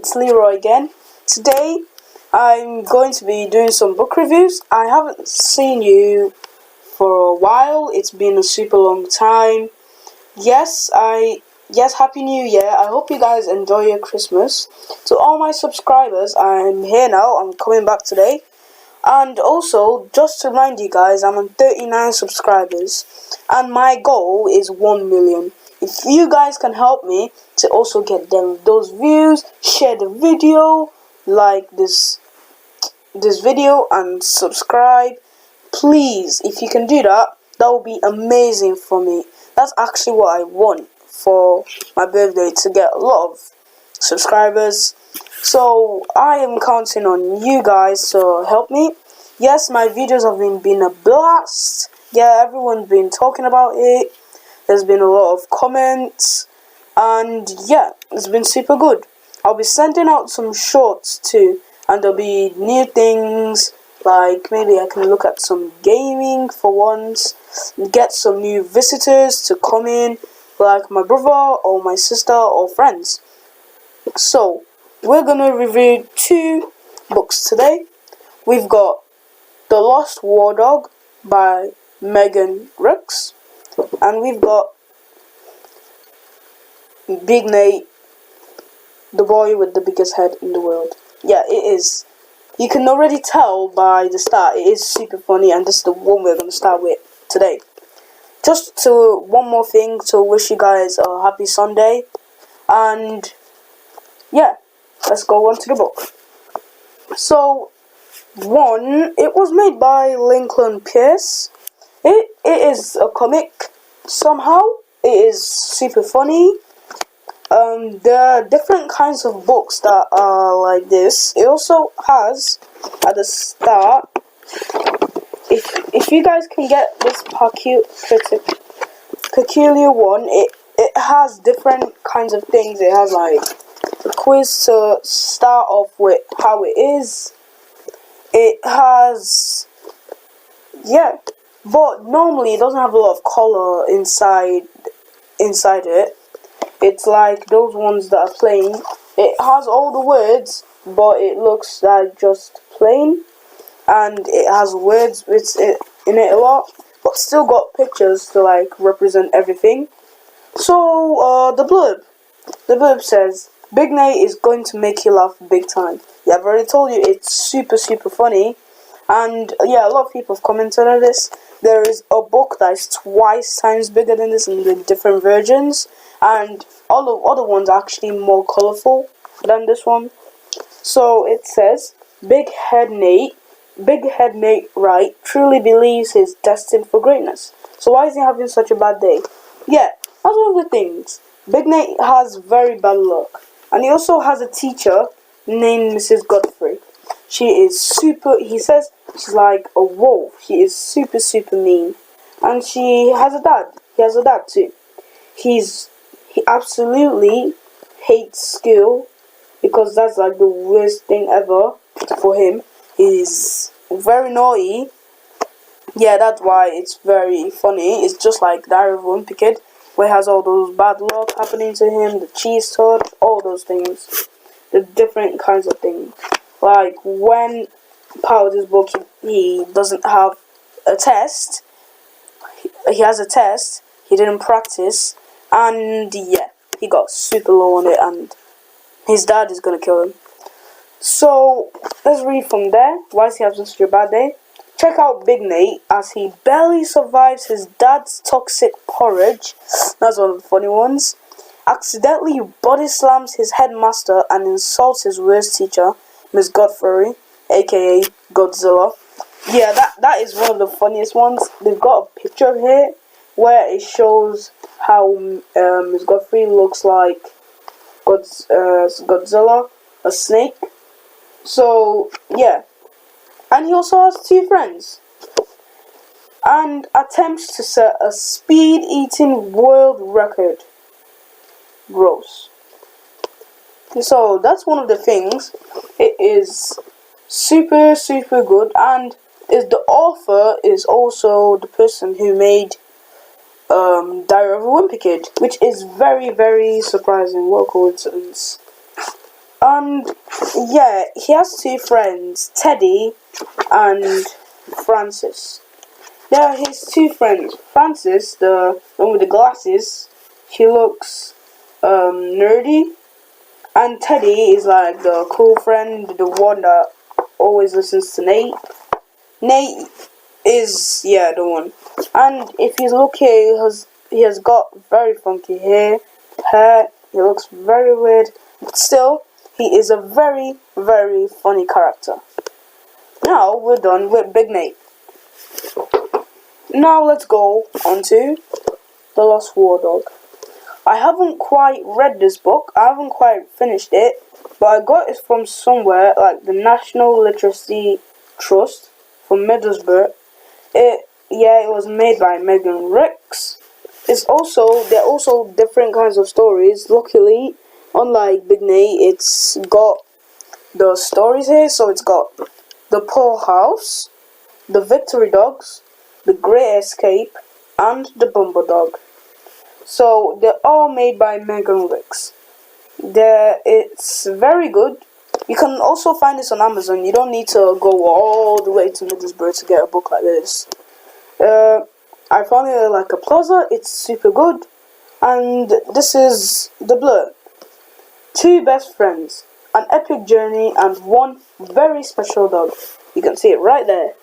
it's Leroy again. Today I'm going to be doing some book reviews. I haven't seen you for a while. It's been a super long time. Yes, Happy New Year. I hope you guys enjoy your Christmas. To all my subscribers, I'm here now. I'm coming back today. And also, just to remind you guys, I'm on 39 subscribers and my goal is 1 million. If you guys can help me to also get those views, share the video, like this video and subscribe. Please, if you can do that, that will be amazing for me. That's actually what I want for my birthday, to get a lot of subscribers. So I am counting on you guys to help me. Yes, my videos have been a blast. Yeah, everyone's been talking about it. There's been a lot of comments, and yeah, it's been super good. I'll be sending out some shorts too, and there'll be new things, like maybe I can look at some gaming for once, get some new visitors to come in, like my brother or my sister or friends. So we're gonna review 2 books today. We've got The Lost War Dog by Megan Ricks, and we've got Big Nate, the boy with the biggest head in the world. Yeah, it is. You can already tell by the start, it is super funny, and this is the one we're going to start with today. Just to one more thing to wish you guys a happy Sunday, and yeah, let's go on to the book. So, it was made by Lincoln Pierce. It is a comic somehow. It is super funny. There are different kinds of books that are like this. It also has, at the start, if you guys can get this peculiar one, it has different kinds of things. It has like a quiz to start off with how it is. It has, yeah, but normally it doesn't have a lot of color inside it. It's like those ones that are plain. It has all the words, but it looks like just plain, and it has words in it a lot, but still got pictures to like represent everything. So the blurb says, Big Nate is going to make you laugh big time. Yeah, I've already told you it's super funny, and yeah, a lot of people have commented on this. There is a book that is twice times bigger than this in the different versions, and all the other ones are actually more colorful than this one. So it says, Big Head Nate Wright truly believes he's destined for greatness. So why is he having such a bad day? Yeah, that's one of the things. Big Nate has very bad luck, and he also has a teacher named Mrs. Godfrey. She is he says she's like a wolf. She is super mean, and she has a dad. He has a dad too. He absolutely hates school, because that's like the worst thing ever for him. He's very naughty. Yeah, that's why it's very funny. It's just like Diary of a Wimpy Kid, where he has all those bad luck happening to him, the cheese toad, all those things, the different kinds of things. Like when part of this book, he doesn't have a test. He has a test. He didn't practice, and yeah, he got super low on it, and his dad is gonna kill him. So let's read from there. Why is he having such a bad day? Check out Big Nate as he barely survives his dad's toxic porridge. That's one of the funny ones. Accidentally body slams his headmaster and insults his worst teacher, Miss Godfrey, aka Godzilla. Yeah, that is one of the funniest ones. They've got a picture here where it shows how Miss Godfrey looks like Godzilla, a snake. So yeah, and he also has 2 friends, and attempts to set a speed-eating world record. Gross. So that's one of the things. It is super good, and the author is also the person who made Diary of a Wimpy Kid, which is very surprising. What a coincidence. And yeah, he has two friends, Teddy and Francis. They are his two friends. Francis, the one with the glasses, he looks nerdy, and Teddy is like the cool friend, the one that always listens to Nate. Nate is, yeah, the one. And if you look here, he has got very funky hair. He looks very weird. But still, he is a very, very funny character. Now we're done with Big Nate. Now let's go on to The Lost War Dog. I haven't quite read this book. I haven't quite finished it. But I got it from somewhere, like the National Literacy Trust from Middlesbrough. It was made by Megan Ricks. There are also different kinds of stories. Luckily, unlike Big Nate, it's got the stories here. So it's got The Poor House, The Victory Dogs, The Great Escape, and The Bumble Dog. So they're all made by Megan Ricks. It's very good. You can also find this on Amazon. You don't need to go all the way to Middlesbrough to get a book like this. I found it at like a plaza. It's super good. And this is The Blur. Two best friends, an epic journey, and one very special dog. You can see it right there.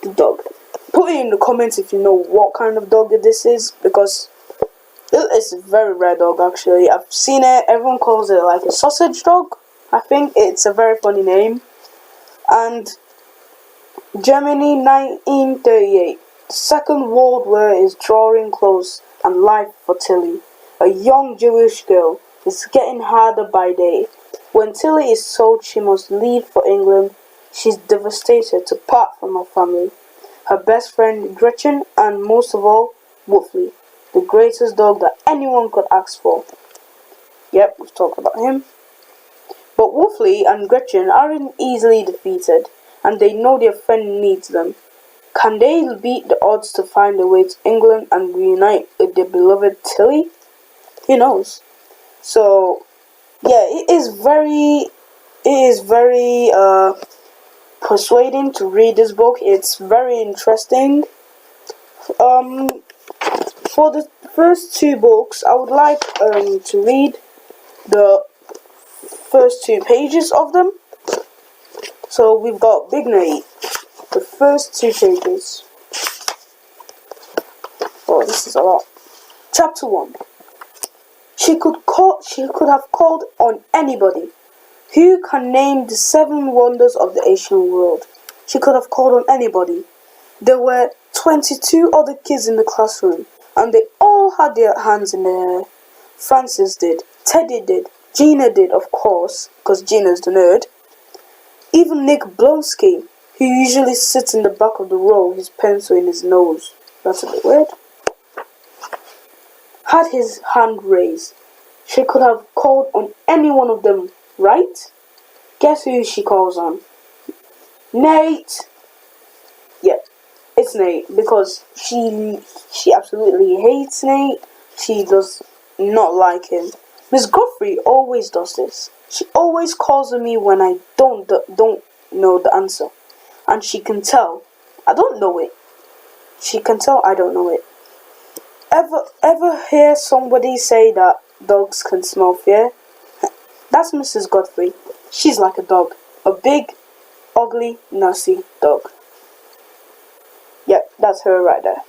The dog. Put it in the comments if you know what kind of dog this is, because it's a very rare dog actually. I've seen it. Everyone calls it like a sausage dog. I think it's a very funny name. And Germany 1938. The Second World War is drawing close, and life for Tilly, a young Jewish girl, is getting harder by day. When Tilly is told she must leave for England, she's devastated to part from her family, her best friend Gretchen, and most of all, Wolfie, the greatest dog that anyone could ask for. Yep, we've talked about him. But Wolfie and Gretchen aren't easily defeated, and they know their friend needs them. Can they beat the odds to find their way to England and reunite with their beloved Tilly? Who knows? So, yeah, it is very persuading to read this book. It's very interesting. For the first two books, I would like to read the first 2 pages of them. So we've got Big Nate, the first 2 pages. Oh, this is a lot. Chapter 1. She could have called on anybody. Who can name the 7 wonders of the ancient world? She could have called on anybody. There were 22 other kids in the classroom, and they all had their hands in their hair. Francis did, Teddy did, Gina did, of course, because Gina's the nerd. Even Nick Blonsky, who usually sits in the back of the row, his pencil in his nose, that's a bit weird, had his hand raised. She could have called on any one of them, right? Guess who she calls on? Nate! Yeah, it's Nate, because she absolutely hates Nate. She does not like him. Miss Godfrey always does this. She always calls on me when I don't know the answer. And she can tell I don't know it. She can tell I don't know it. Ever hear somebody say that dogs can smell fear? That's Mrs. Godfrey. She's like a dog. A big, ugly, nasty dog. Yep, that's her right there.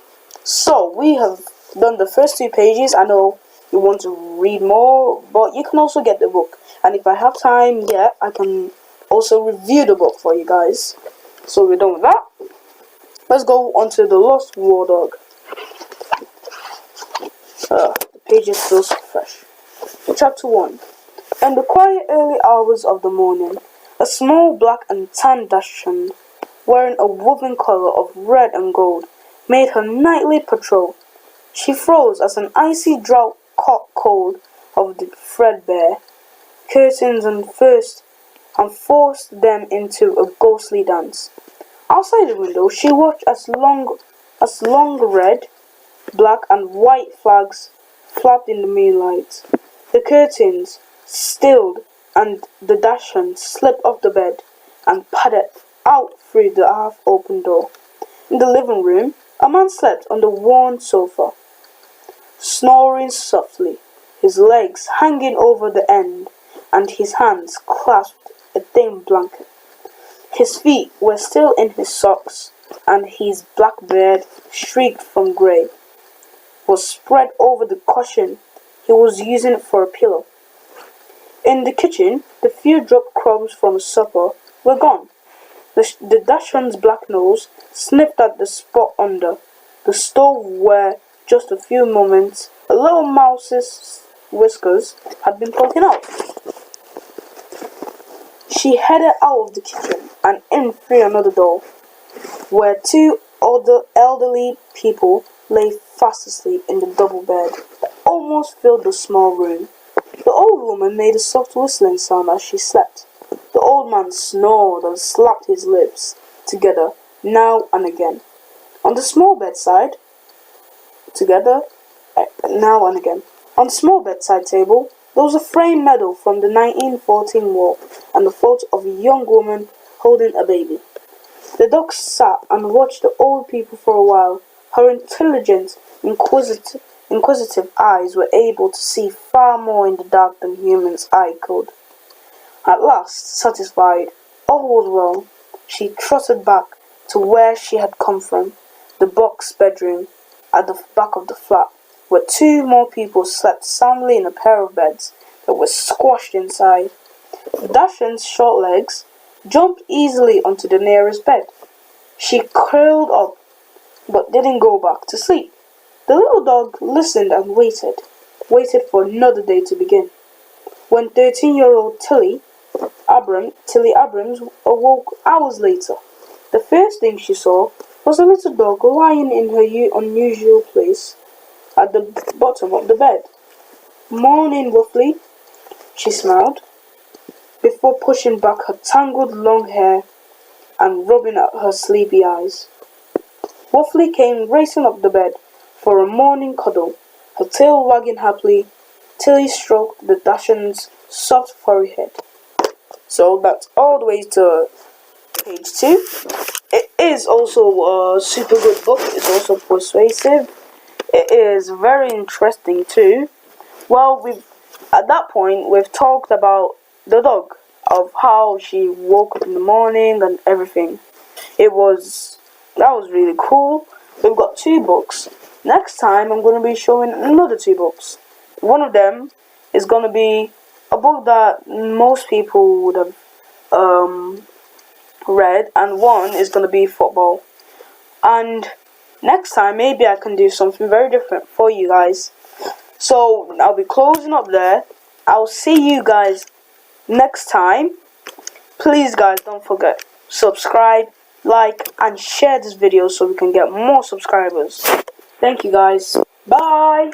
So, we have done the first 2 pages. I know you want to read more, but you can also get the book. And if I have time, yeah, I can also review the book for you guys. So we're done with that. Let's go on to The Lost War Dog. The page is still fresh. Chapter 1. In the quiet early hours of the morning, a small black and tan Dachshund, wearing a woven collar of red and gold, made her nightly patrol. She froze as an icy drought caught cold of the threadbare curtains and forced them into a ghostly dance. Outside the window, she watched as long red, black, and white flags flapped in the moonlight. The curtains stilled, and the Dachshund slipped off the bed and padded out through the half-open door. In the living room, a man slept on the worn sofa, snoring softly, his legs hanging over the end and his hands clasped a thin blanket. His feet were still in his socks, and his black beard, streaked from grey, was spread over the cushion he was using for a pillow. In the kitchen, the few dropped crumbs from supper were gone. The Dachshund's black nose sniffed at the spot under the stove where, just a few moments, a little mouse's whiskers had been poking out. She headed out of the kitchen and in through another door, where two other elderly people lay fast asleep in the double bed that almost filled the small room. The old woman made a soft whistling sound as she slept. The old man snored and slapped his lips together now and again. On the small bedside On the small bedside table, there was a framed medal from the 1914 war and the photo of a young woman holding a baby. The dog sat and watched the old people for a while. Her intelligent, inquisitive eyes were able to see far more in the dark than humans' eye could. At last, satisfied, all was well, she trotted back to where she had come from, the box bedroom at the back of the flat, where two more people slept soundly in a pair of beds that were squashed inside. Dachshund's short legs jumped easily onto the nearest bed. She curled up, but didn't go back to sleep. The little dog listened and waited for another day to begin. When 13-year-old Tilly Abrams awoke hours later, the first thing she saw was a little dog lying in her unusual place at the bottom of the bed. "Morning, Wuffly," she smiled, before pushing back her tangled long hair and rubbing at her sleepy eyes. Wuffly came racing up the bed for a morning cuddle, her tail wagging happily. Tilly stroked the Dachshund's soft furry head. So that's all the way to page 2. It is also a super good book. It's also persuasive. It is very interesting too. Well, at that point we've talked about the dog, of how she woke up in the morning and everything. That was really cool. We've got 2 books. Next time I'm going to be showing another 2 books. One of them is going to be a book that most people would have read, and one is going to be football. And next time maybe I can do something very different for you guys. So I'll be closing up there. I'll see you guys next time. Please guys, don't forget, subscribe, like and share this video so we can get more subscribers. Thank you guys. Bye.